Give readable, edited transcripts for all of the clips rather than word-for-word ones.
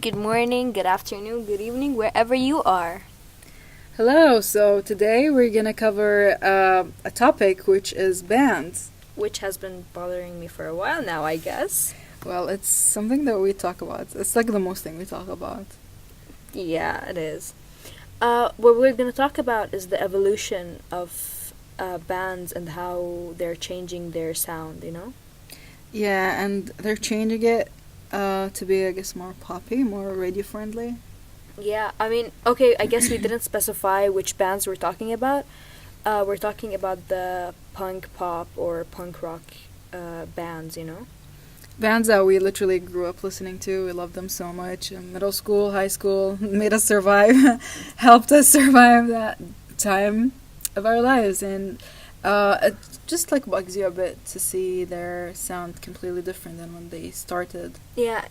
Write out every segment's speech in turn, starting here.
good morning, good afternoon, good evening, wherever you are. Hello, so today we're gonna cover a topic which is bands. Which has been bothering me for a while now, I guess. Well, it's something that we talk about. It's like the most thing we talk about. Yeah, it is. What we're going to talk about is the evolution of bands and how they're changing their sound, you know? Yeah, and they're changing it to be, I guess, more poppy, more radio friendly. Yeah, I mean, okay, I guess we didn't specify which bands we're talking about. We're talking about the punk pop or punk rock bands, you know? Bands that we literally grew up listening to. We loved them so much. In middle school, high school, made us survive, helped us survive that time of our lives. And it just like bugs you a bit to see their sound completely different than when they started. Yeah,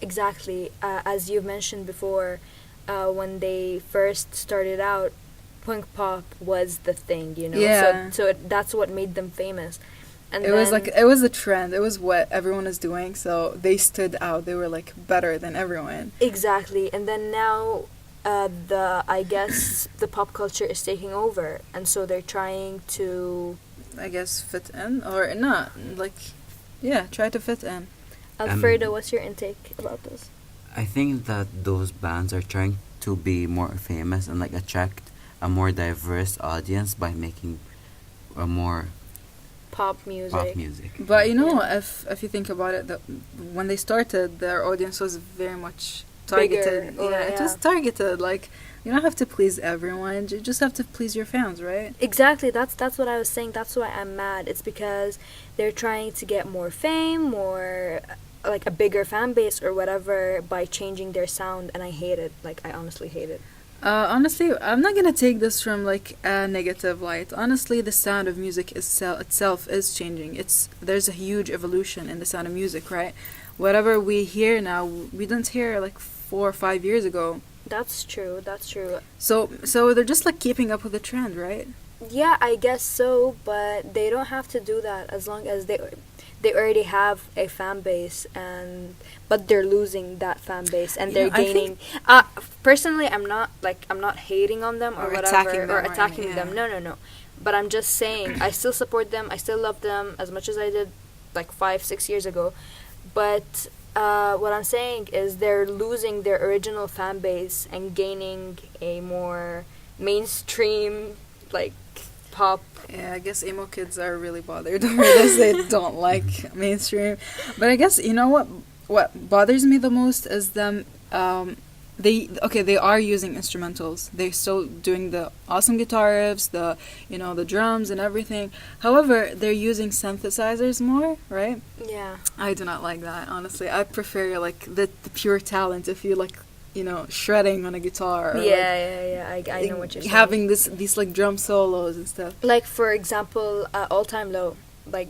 exactly. As you've mentioned before, when they first started out, punk pop was the thing, you know. Yeah. That's what made them famous. And It was like it was a trend. It was what everyone is doing, so they stood out. They were like better than everyone. exactly. And then now, I guess the pop culture is taking over, and so they're trying to. I guess fit in or not. Like, yeah, try to fit in. Alfredo, what's your intake about this? I think that those bands are trying to be more famous and like attract a more diverse audience by making a more Pop music. pop music. But you know, Yeah. if you think about it, when they started, their audience was very much targeted. Bigger, or- Yeah, it was yeah. targeted. Like, you don't have to please everyone. You just have to please your fans, right? Exactly. That's what I was saying. That's why I'm mad. It's because they're trying to get more fame, more like a bigger fan base or whatever by changing their sound, and I hate it. Like I honestly hate it. Honestly, I'm not gonna take this from like a negative light. Honestly, the sound of music itself is changing. There's a huge evolution in the sound of music, right? Whatever we hear now, we didn't hear like 4 or 5 years ago. That's true. That's true. So they're just like keeping up with the trend, right? Yeah, I guess so, but they don't have to do that as long as they already have a fan base, and but they're losing that fan base and You they're know, I gaining. Personally, I'm not hating on them or, Or whatever attacking them or or attacking anything, them. yeah. No. But I'm just saying I still support them. I still love them as much as I did like 5-6 years ago. But what I'm saying is they're losing their original fan base and gaining a more mainstream like pop. Yeah, I guess emo kids are really bothered over this. They don't like mainstream. But I guess you know what bothers me the most is them. They are using instrumentals. They're still doing the awesome guitar riffs, the drums and everything. However, they're using synthesizers more, right? Yeah. I do not like that, honestly. I prefer like the pure talent. If you like, shredding on a guitar. Or, Yeah. I know what you're saying. having these like drum solos and stuff. Like for example, All Time Low, like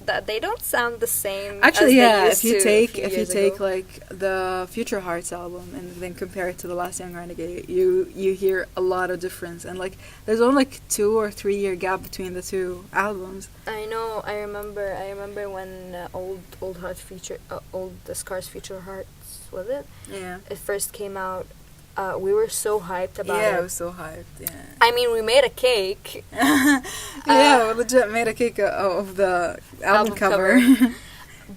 that they don't sound the same. Actually, as yeah. they If you used to a take few if you years take ago. like the Future Hearts album and then compare it to the Last Young Renegade, you hear a lot of difference, and like there's only like 2 or 3 year gap between the two albums. I know. I remember when old Heart feature old The Scars Future Hearts, was it? Yeah. It first came out. We were so hyped about Yeah, it. I was so hyped. Yeah. I mean, we made a cake. Yeah, we legit made a cake of the album cover.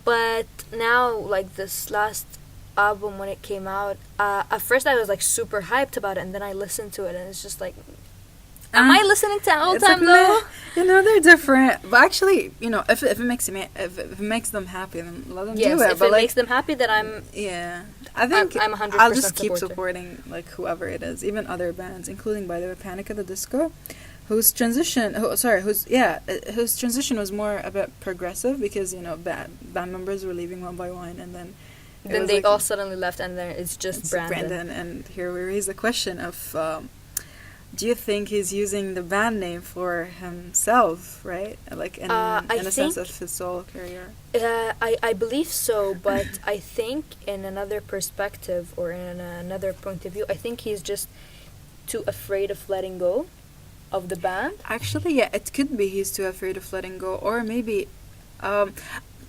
But now, like this last album when it came out, at first I was like super hyped about it, and then I listened to it, and it's just like, am I listening to All It's Time like, Low? meh. They're different. But actually, if it makes them happy, then let them Yes, do it. if But it like, makes them happy, then I'm. yeah, I think I'm 100% I'll just keep supporter. supporting like whoever it is, even other bands, including by the way Panic at the Disco, whose transition was more a bit progressive because band members were leaving one by one, and then it Then was they like, all suddenly left, and then it's just it's Brandon. and here we raise the question of. Do you think he's using the band name for himself, right? Like in I a sense think- of his solo career? I believe so, but I think in another perspective or in another point of view, I think he's just too afraid of letting go of the band. Actually, yeah, it could be he's too afraid of letting go, or maybe,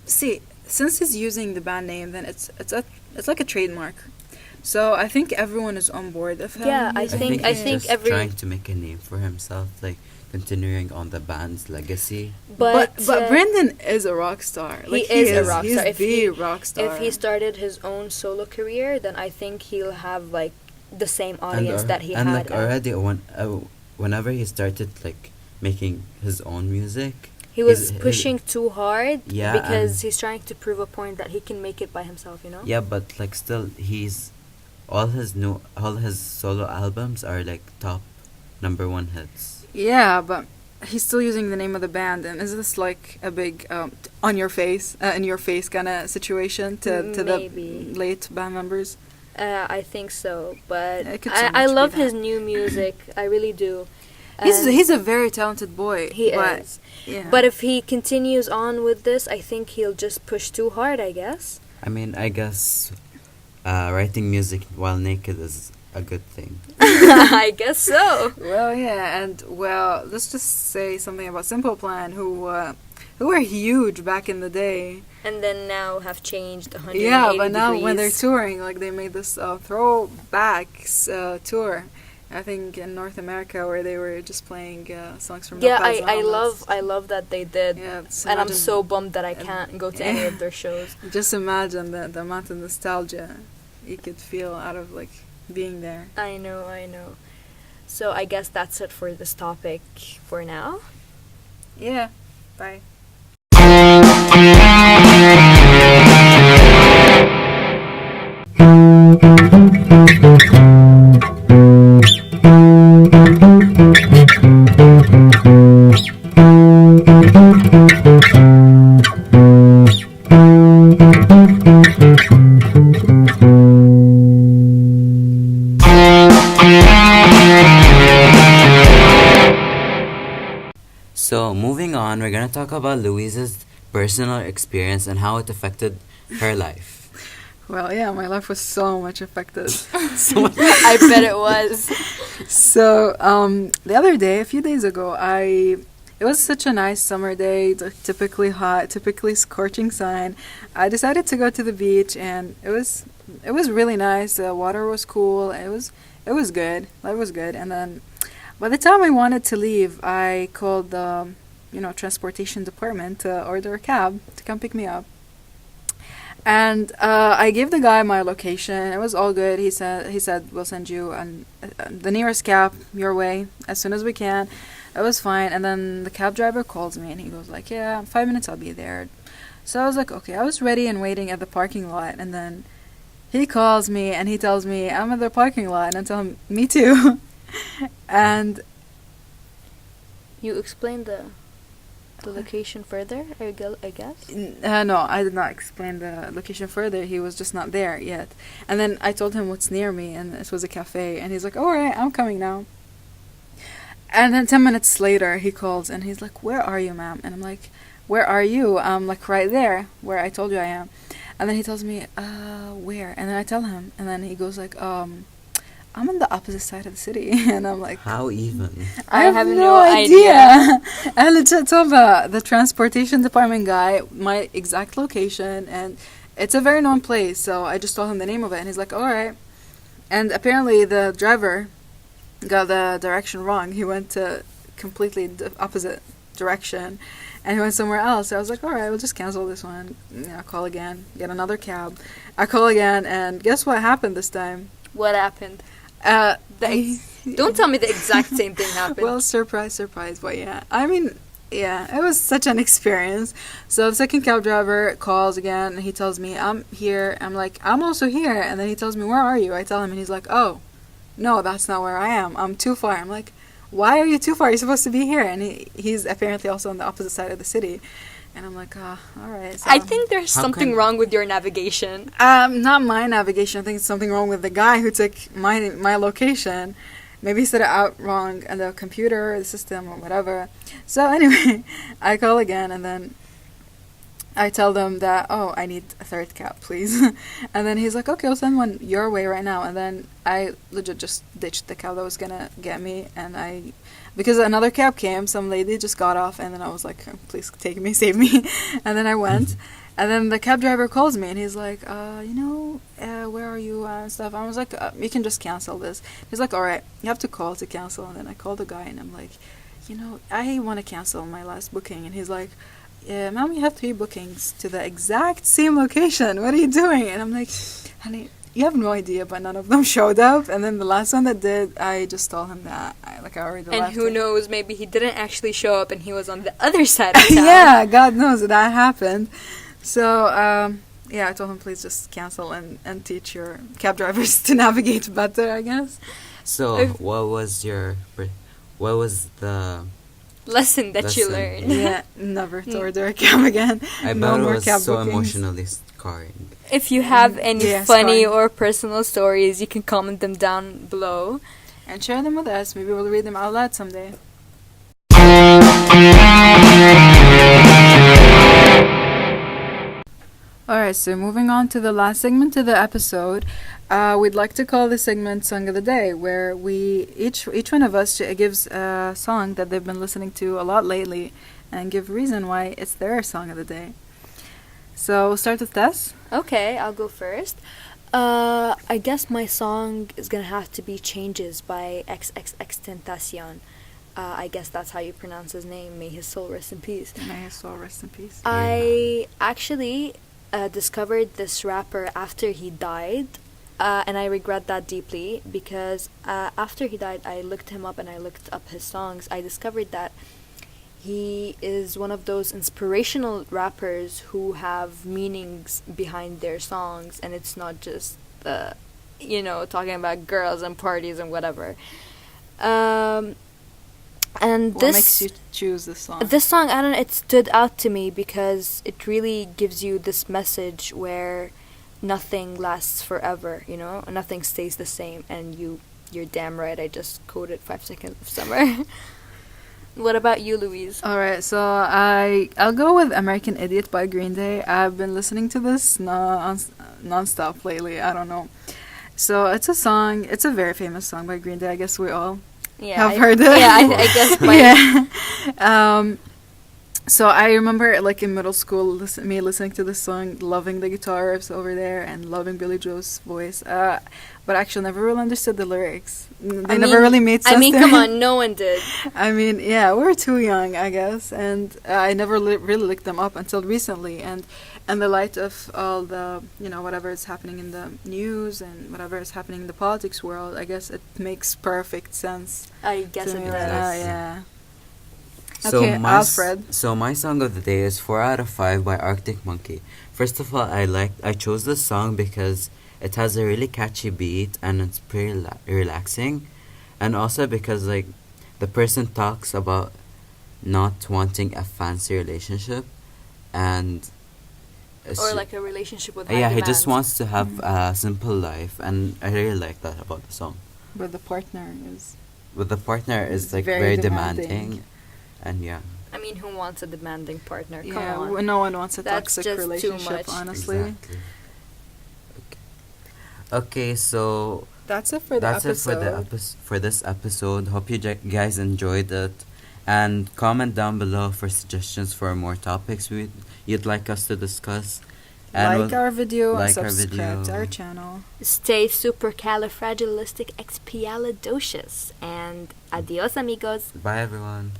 see, since he's using the band name, then it's like a trademark. So I think everyone is on board of him. Yeah, I I think- think I he's think just every- trying to make a name for himself, like continuing on the band's legacy. But uh, Brendan is a rock star. he Like, is a rock he's star. If the he- rock star. if he started his own solo career, then I think he'll have like the same audience that he and had. like already whenever he started like making his own music, he was he's- pushing too hard Yeah, because and- he's trying to prove a point that he can make it by himself, you know? yeah, but like still all his solo albums are like top number one hits. Yeah, but he's still using the name of the band, and is this like a big on your face, in your face kind of situation to Maybe. the late band members? I think so, but It could so I much be love that. his new music. I really do. He's And he's a very talented boy. he but, is. Yeah. But if he continues on with this, I think he'll just push too hard, I guess. I mean, I guess writing music while naked is a good thing. I guess so. Well, yeah, and well, let's just say something about Simple Plan, who were huge back in the day. And then now have changed 180 Yeah, but now when they're degrees. touring, like they made this throwbacks tour. I think in North America, where they were just playing songs from Yeah, La Paz and all I love that they did. Yeah, just And I'm imagine- so bummed that I can't go to any of their shows. Just imagine the amount of nostalgia you could feel out of like being there. I know. So I guess that's it for this topic for now. Yeah. Bye. So moving on, we're gonna talk about Louise's personal experience and how it affected her life. Well, yeah, my life was so much affected. I bet it was. So, the other day, a few days ago, it was such a nice summer day, typically hot, typically scorching sun. I decided to go to the beach, and it was really nice. The water was cool. It was good. Life was good. And then, by the time I wanted to leave, I called the, transportation department to order a cab to come pick me up. And I gave the guy my location. It was all good. He said we'll send you the nearest cab your way as soon as we can. It was fine. And then the cab driver calls me and he goes like, "Yeah, in 5 minutes I'll be there." So I was like, okay. I was ready and waiting at the parking lot, and then he calls me and he tells me I'm at the parking lot, and I tell him, "Me too." And You explained the location further, I guess? no, I did not explain the location further. He was just not there yet. And then I told him what's near me, and it was a cafe. And he's like, "All right, I'm coming now." And then 10 minutes later, he calls, and he's like, "Where are you, ma'am?" And I'm like, "Where are you?" I'm like, "Right there, where I told you I am." And then he tells me, "Where?" And then I tell him, and then he goes like, "I'm on the opposite side of the city." And I'm like, How even? I have no idea. I legit told the transportation department guy my exact location, and it's a very known place, so I just told him the name of it, and he's like, "All right." And apparently the driver got the direction wrong. He went to completely the opposite direction, and he went somewhere else. So I was like, "All right, we'll just cancel this one. I'll call again, get another cab." I call again, and guess what happened this time? What happened? They Don't tell me the exact same thing happened. Well, surprise, surprise. But yeah, I mean, yeah, it was such an experience. So the second cab driver calls again, and he tells me, "I'm here." I'm like, "I'm also here." And then he tells me, "Where are you?" I tell him, and he's like, "Oh, no, that's not where I am. I'm too far." I'm like, "Why are you too far? You're supposed to be here." And he's apparently also on the opposite side of the city. And I'm like, all right. So. I think there's How something can- wrong with your navigation. Not my navigation. I think it's something wrong with the guy who took my location. Maybe he set it out wrong on the computer, the system, or whatever. So anyway, I call again, and then I tell them that, "Oh, I need a third cab, please." And then he's like, "Okay, I'll send one your way right now." And then I legit just ditched the cab that was gonna get me, and because another cab came, some lady just got off, and then I was like, "Please take me, save me." And then I went, And then the cab driver calls me and he's like, where are you and stuff. I was like, you can just cancel this. He's like, all right, you have to call to cancel. And then I called the guy and I'm like, I want to cancel my last booking. And he's like, yeah, ma'am, you have 3 bookings to the exact same location. What are you doing? And I'm like, honey, you have no idea, but none of them showed up. And then the last one that did, I just told him that I already left. And who it. knows, maybe he didn't actually show up and he was on the other side of town. Yeah, God knows that happened. So, I told him, please just cancel and teach your cab drivers to navigate better, I guess. So, what was the lesson that you lesson? learned? Yeah, never to order a cab again. I No bet it more was cab so bookings. emotionally scarring. If you have any Yes, funny fine. or personal stories, you can comment them down below. And share them with us. Maybe we'll read them out loud someday. Alright, so moving on to the last segment of the episode, we'd like to call this segment Song of the Day, where we each one of us gives a song that they've been listening to a lot lately and give a reason why it's their Song of the Day. So we'll start with Tess. Okay, I'll go first. I guess my song is gonna have to be Changes by XXXTentacion. I guess that's how you pronounce his name. May his soul rest in peace. May his soul rest in peace. I actually discovered this rapper after he died, and I regret that deeply because after he died, I looked him up and I looked up his songs. I discovered that he is one of those inspirational rappers who have meanings behind their songs, and it's not just talking about girls and parties and whatever. And What makes you choose this song? this song, I don't know, it stood out to me because it really gives you this message where nothing lasts forever, nothing stays the same, and you're damn right, I just quoted 5 Seconds of Summer. What about you, Louise? Alright, so I'll go with American Idiot by Green Day. I've been listening to this non-stop lately, I don't know. So it's a very famous song by Green Day, I guess we all have heard it. Yeah, I guess my Yeah. So I remember, like, in middle school, listening to this song, loving the guitar riffs over there, and loving Billy Joel's voice. But actually, never really understood the lyrics. They never really made sense. to come me. on, no one did. I mean, yeah, we were too young, I guess, and I never really looked them up until recently. And in the light of all the, whatever is happening in the news and whatever is happening in the politics world, I guess it makes perfect sense. I guess to it me does. right now, yeah. So Okay, my Alfred. So my song of the day is 4 out of 5 by Arctic Monkey. First of all, I chose this song because it has a really catchy beat and it's pretty relaxing, and also because, like, the person talks about not wanting a fancy relationship, and Or like a relationship with yeah, high he just demands. wants to have a simple life, and I really like that about the song. But the partner is... But the partner is It's like very very demanding. demanding, and yeah. I mean, who wants a demanding partner? Come Yeah, on. no one wants a That's toxic just too relationship, much. honestly. Exactly. Okay, so That's it for the that's episode. it for this episode. Hope you guys enjoyed it, and comment down below for suggestions for more topics you'd like us to discuss. And Like our video like and our subscribe to video. our channel. Stay supercalifragilisticexpialidocious, and adios, amigos. bye everyone.